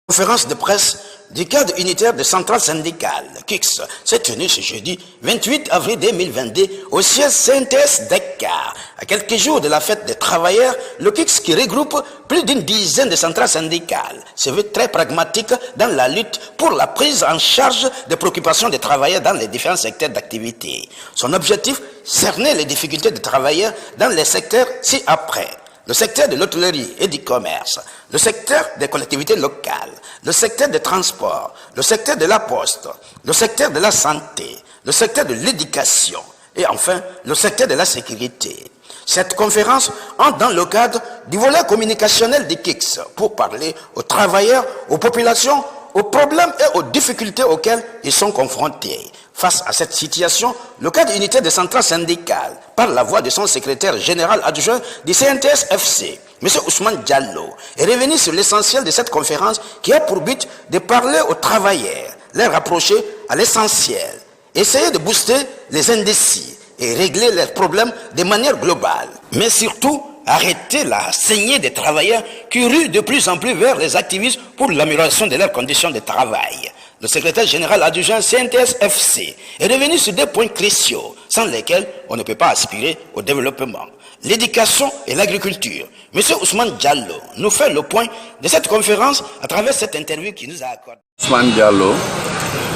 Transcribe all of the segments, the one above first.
Conférence de presse du cadre unitaire de centrale syndicale, KIX, s'est tenue ce jeudi 28 avril 2022 au siège CNTS Dakar. À quelques jours de la fête des travailleurs, le KIX, qui regroupe plus d'une dizaine de centrales syndicales, se veut très pragmatique dans la lutte pour la prise en charge des préoccupations des travailleurs dans les différents secteurs d'activité. Son objectif, cerner les difficultés des travailleurs dans les secteurs ci-après. Le secteur de l'hôtellerie et du commerce, le secteur des collectivités locales, le secteur des transports, le secteur de la poste, le secteur de la santé, le secteur de l'éducation et enfin le secteur de la sécurité. Cette conférence entre dans le cadre du volet communicationnel du KIX pour parler aux travailleurs, aux populations, aux problèmes et aux difficultés auxquelles ils sont confrontés. Face à cette situation, le cadre unitaire de centrale syndicale, par la voix de son secrétaire général adjoint du CNTS-FC, M. Ousmane Diallo, est revenu sur l'essentiel de cette conférence qui a pour but de parler aux travailleurs, les rapprocher à l'essentiel, essayer de booster les indécis et régler leurs problèmes de manière globale, mais surtout arrêter la saignée des travailleurs qui ruent de plus en plus vers les activistes pour l'amélioration de leurs conditions de travail. Le secrétaire général adjoint CNTS-FC est revenu sur deux points cruciaux sans lesquels on ne peut pas aspirer au développement. L'éducation et l'agriculture. M. Ousmane Diallo nous fait le point de cette conférence à travers cette interview qu'il nous a accordée. Ousmane Diallo,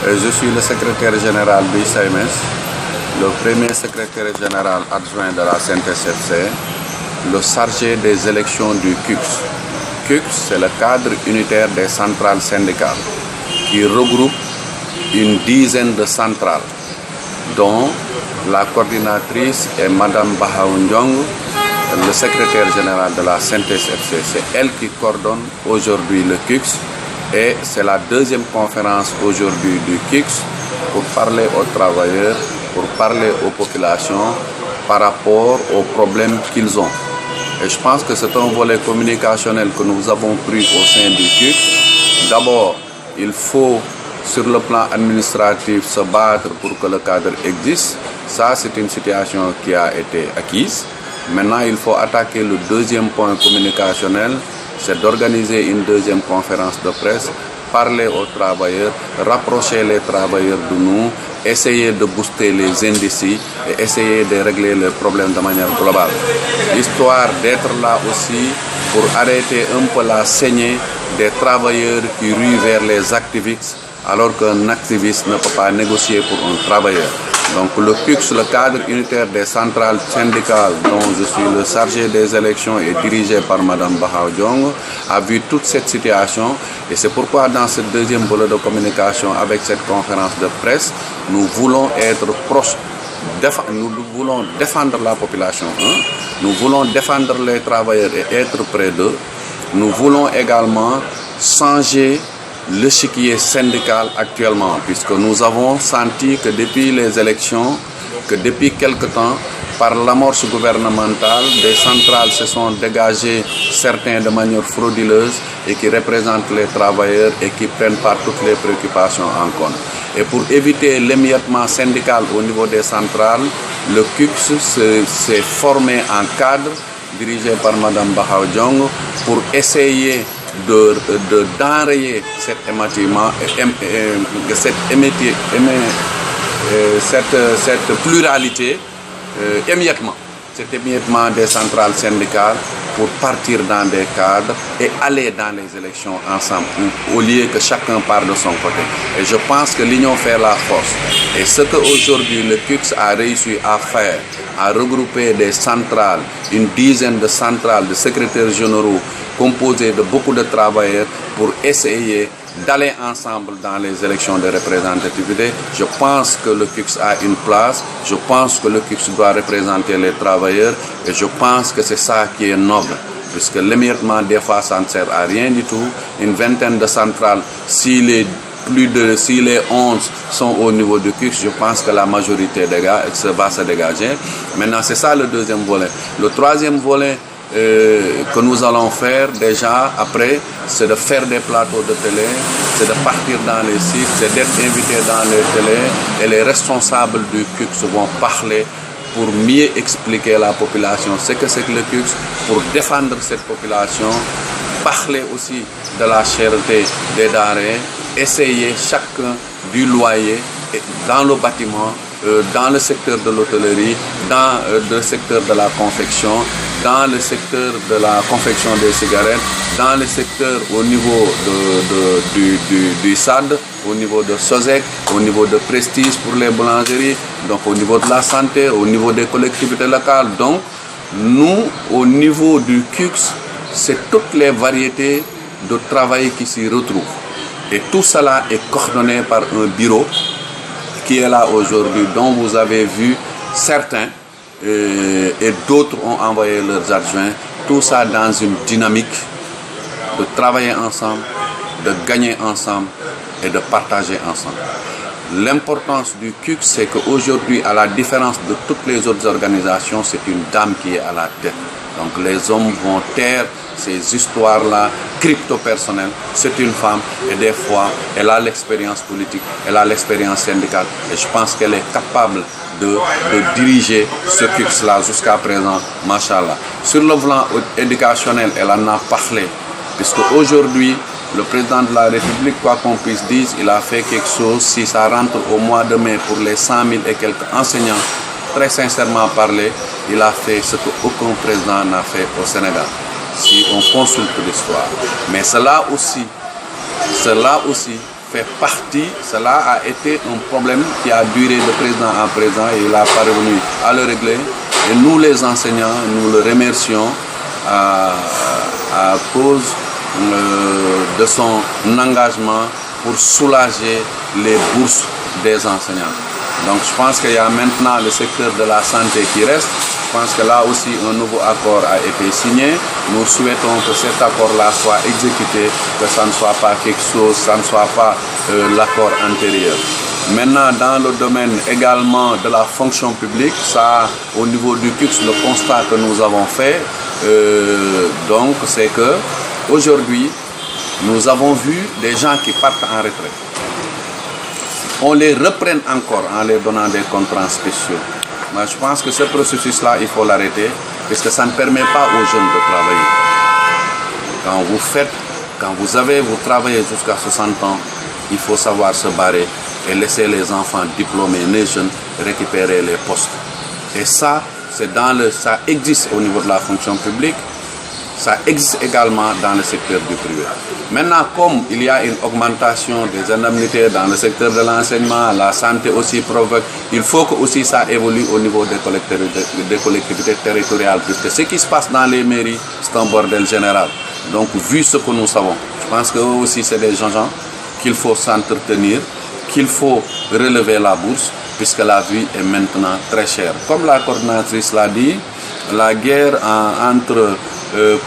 je suis le secrétaire général du CMS, le premier secrétaire général adjoint de la CNTS-FC, le chargé des élections du KIX. KIX, c'est le cadre unitaire des centrales syndicales, qui regroupe une dizaine de centrales, dont la coordinatrice est Mme Bahaou Ndiong, le secrétaire général de la CNTS-FC. C'est elle qui coordonne aujourd'hui le KIX et c'est la deuxième conférence aujourd'hui du KIX pour parler aux travailleurs, pour parler aux populations par rapport aux problèmes qu'ils ont. Et je pense que c'est un volet communicationnel que nous avons pris au sein du KIX. D'abord, il faut, sur le plan administratif, se battre pour que le cadre existe. Ça, c'est une situation qui a été acquise. Maintenant, il faut attaquer le deuxième point communicationnel, c'est d'organiser une deuxième conférence de presse, parler aux travailleurs, rapprocher les travailleurs de nous, essayer de booster les indécis et essayer de régler les problèmes de manière globale. Histoire d'être là aussi pour arrêter un peu la saignée des travailleurs qui ruent vers les activistes, alors qu'un activiste ne peut pas négocier pour un travailleur. Donc le KIX, le cadre unitaire des centrales syndicales, dont je suis le chargé des élections et dirigé par Mme Bahaou Ndiong, a vu toute cette situation et c'est pourquoi dans ce deuxième volet de communication avec cette conférence de presse, nous voulons être proches. Nous voulons défendre la population, nous voulons défendre les travailleurs et être près d'eux. Nous voulons également changer l'échiquier syndical actuellement, puisque nous avons senti que depuis les élections, que depuis quelque temps, par l'amorce gouvernementale, des centrales se sont dégagées, certains de manière frauduleuse, et qui représentent les travailleurs et qui prennent pas toutes les préoccupations en compte. Et pour éviter l'émiettement syndical au niveau des centrales, le KIX s'est formé en cadre, dirigé par Mme Bahaou Ndiong, pour essayer d'enrayer cet émiettement, cette pluralité, cet émiettement des centrales syndicales pour partir dans des cadres et aller dans les élections ensemble, au lieu que chacun part de son côté. Et je pense que l'union fait la force. Et ce qu'aujourd'hui le KIX a réussi à faire, à regrouper des centrales, une dizaine de centrales, de secrétaires généraux, composés de beaucoup de travailleurs pour essayer d'aller ensemble dans les élections de représentativité. Je pense que le KIX a une place, je pense que le KIX doit représenter les travailleurs et je pense que c'est ça qui est noble. Puisque l'émiettement des fois ça ne sert à rien du tout. Une vingtaine de centrales, si les 11 sont au niveau du KIX, je pense que la majorité va se dégager. Maintenant, c'est ça le deuxième volet. Le troisième volet que nous allons faire déjà après, c'est de faire des plateaux de télé, c'est de partir dans les sites, c'est d'être invité dans les télés et les responsables du KIX vont parler pour mieux expliquer à la population ce que c'est que le KIX, pour défendre cette population parler aussi de la cherté des denrées, essayer chacun du loyer dans le bâtiment, dans le secteur de l'hôtellerie, dans le secteur de la confection, dans le secteur de la confection des cigarettes, dans le secteur au niveau du SAD, au niveau de SOSEC, au niveau de Prestige pour les boulangeries, donc au niveau de la santé, au niveau des collectivités locales. Donc, nous, au niveau du CUCS, c'est toutes les variétés de travail qui s'y retrouvent. Et tout cela est coordonné par un bureau qui est là aujourd'hui, dont vous avez vu certains et d'autres ont envoyé leurs adjoints. Tout ça dans une dynamique de travailler ensemble, de gagner ensemble et de partager ensemble. L'importance du CUCS, c'est qu'aujourd'hui, à la différence de toutes les autres organisations, c'est une dame qui est à la tête. Donc les hommes vont taire ces histoires-là crypto-personnelles. C'est une femme et des fois, elle a l'expérience politique, elle a l'expérience syndicale et je pense qu'elle est capable de diriger ce CUCS-là jusqu'à présent, machallah. Sur le plan éducationnel, elle en a parlé, puisque aujourd'hui, le président de la République, quoi qu'on puisse dire, il a fait quelque chose. Si ça rentre au mois de mai pour les 100 000 et quelques enseignants, très sincèrement parlé, il a fait ce qu'aucun président n'a fait au Sénégal. Si on consulte l'histoire. Mais cela aussi fait partie, cela a été un problème qui a duré de président en président et il a parvenu à le régler. Et nous les enseignants, nous le remercions à cause de son engagement pour soulager les bourses des enseignants. Donc je pense qu'il y a maintenant le secteur de la santé qui reste. Je pense que là aussi un nouveau accord a été signé. Nous souhaitons que cet accord-là soit exécuté, que ça ne soit pas quelque chose, ça ne soit pas l'accord antérieur. Maintenant, dans le domaine également de la fonction publique, ça, au niveau du CUCS, le constat que nous avons fait, donc, c'est que aujourd'hui, nous avons vu des gens qui partent en retraite. On les reprenne encore en les donnant des contrats spéciaux. Mais je pense que ce processus-là, il faut l'arrêter, parce que ça ne permet pas aux jeunes de travailler. Quand vous travaillez jusqu'à 60 ans, il faut savoir se barrer et laisser les enfants diplômés, les jeunes, récupérer les postes. Et ça, ça existe au niveau de la fonction publique, ça existe également dans le secteur du privé. Maintenant, comme il y a une augmentation des indemnités dans le secteur de l'enseignement, la santé aussi provoque, il faut que aussi ça évolue au niveau des collectivités territoriales, puisque ce qui se passe dans les mairies, c'est un bordel général. Donc, vu ce que nous savons, je pense que aussi c'est des gens qu'il faut s'entretenir, qu'il faut relever la bourse, puisque la vie est maintenant très chère. Comme la coordinatrice l'a dit, la guerre entre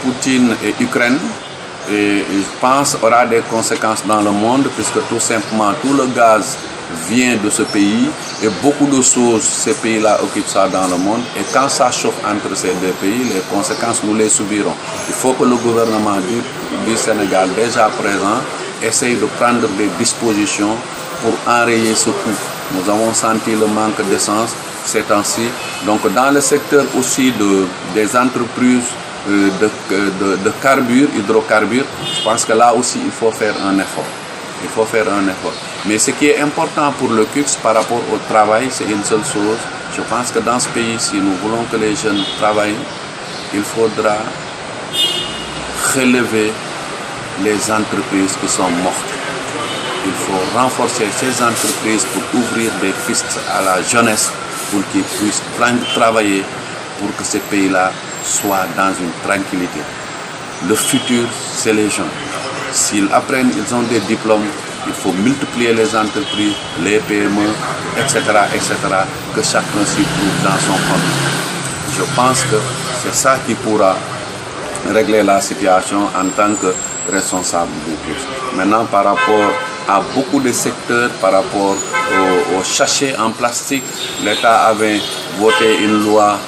Poutine et Ukraine, et je pense, aura des conséquences dans le monde, puisque tout simplement tout le gaz vient de ce pays et beaucoup de choses, ces pays-là occupent ça dans le monde. Et quand ça chauffe entre ces deux pays, les conséquences, nous les subirons. Il faut que le gouvernement du Sénégal, déjà présent, essaye de prendre des dispositions pour enrayer ce coup. Nous avons senti le manque d'essence ces temps-ci. Donc dans le secteur aussi des entreprises de hydrocarbures, je pense que là aussi il faut faire un effort. Il faut faire un effort. Mais ce qui est important pour le CUCS par rapport au travail, c'est une seule chose. Je pense que dans ce pays, si nous voulons que les jeunes travaillent, il faudra relever les entreprises qui sont mortes. Il faut renforcer ces entreprises pour ouvrir des pistes à la jeunesse pour qu'ils puissent travailler pour que ce pays-là soit dans une tranquillité. Le futur, c'est les jeunes. S'ils apprennent, ils ont des diplômes, il faut multiplier les entreprises, les PME, etc., que chacun s'y trouve dans son compte. Je pense que c'est ça qui pourra régler la situation en tant que responsable du CUCS. Maintenant, par rapport à beaucoup de secteurs, par rapport aux sachets en plastique, l'État avait voté une loi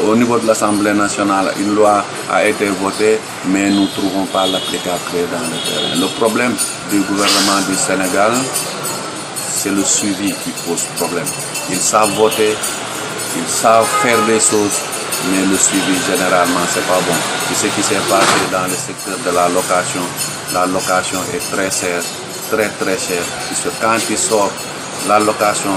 au niveau de l'Assemblée nationale. Une loi a été votée, mais nous ne trouvons pas l'applicabilité dans le terrain. Le problème du gouvernement du Sénégal, c'est le suivi qui pose problème. Ils savent voter, Ils savent faire des choses, mais le suivi généralement c'est pas bon. C'est ce qui s'est passé dans le secteur de la location. La location est très chère, très chère. Puisque quand tu sors la location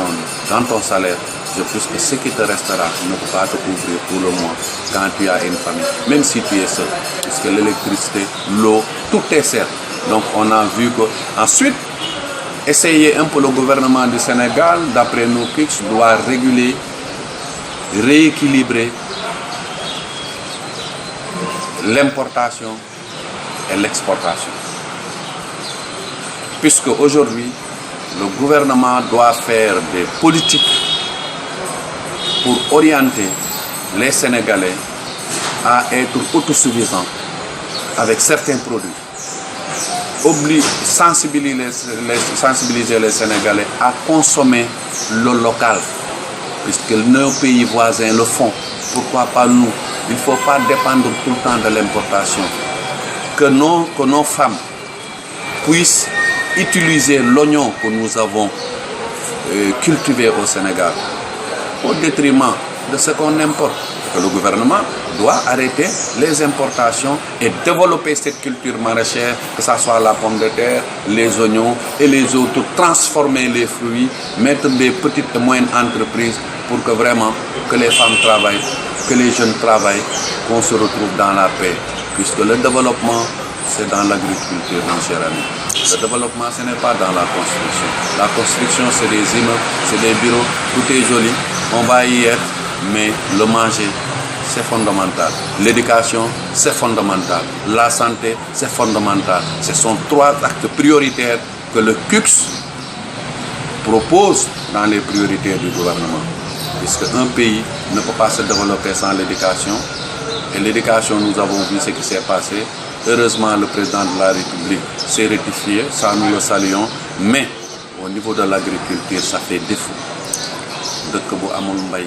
dans ton salaire, je pense que ce qui te restera ne peut pas te couvrir tout le mois quand tu as une famille, même si tu es seul. Puisque l'électricité, l'eau, tout est cher. Donc on a vu que ensuite, essayer un peu le gouvernement du Sénégal, d'après nos PIX, doit réguler, rééquilibrer l'importation et l'exportation. Puisque aujourd'hui, le gouvernement doit faire des politiques pour orienter les Sénégalais à être autosuffisants avec certains produits. Sensibiliser les Sénégalais à consommer le local, puisque nos pays voisins le font. Pourquoi pas nous? Il ne faut pas dépendre tout le temps de l'importation. Que nos femmes puissent utiliser l'oignon que nous avons cultivé au Sénégal au détriment de ce qu'on importe. Que le gouvernement doit arrêter les importations et développer cette culture maraîchère, que ce soit la pomme de terre, les oignons et les autres, transformer les fruits, mettre des petites et moyennes entreprises pour que vraiment que les femmes travaillent, que les jeunes travaillent, qu'on se retrouve dans la paix. Puisque le développement, c'est dans l'agriculture, mon cher ami. Le développement, ce n'est pas dans la construction. La construction, c'est des immeubles, c'est des bureaux, tout est joli, on va y être, mais le manger, c'est fondamental. L'éducation, c'est fondamental. La santé, c'est fondamental. Ce sont 3 actes prioritaires que le CUCS propose dans les priorités du gouvernement. Puisque un pays ne peut pas se développer sans l'éducation. Et l'éducation, nous avons vu ce qui s'est passé. Heureusement, le président de la République s'est rectifié, ça nous le saluons. Mais au niveau de l'agriculture, ça fait défaut. Dëkk bu amul mbay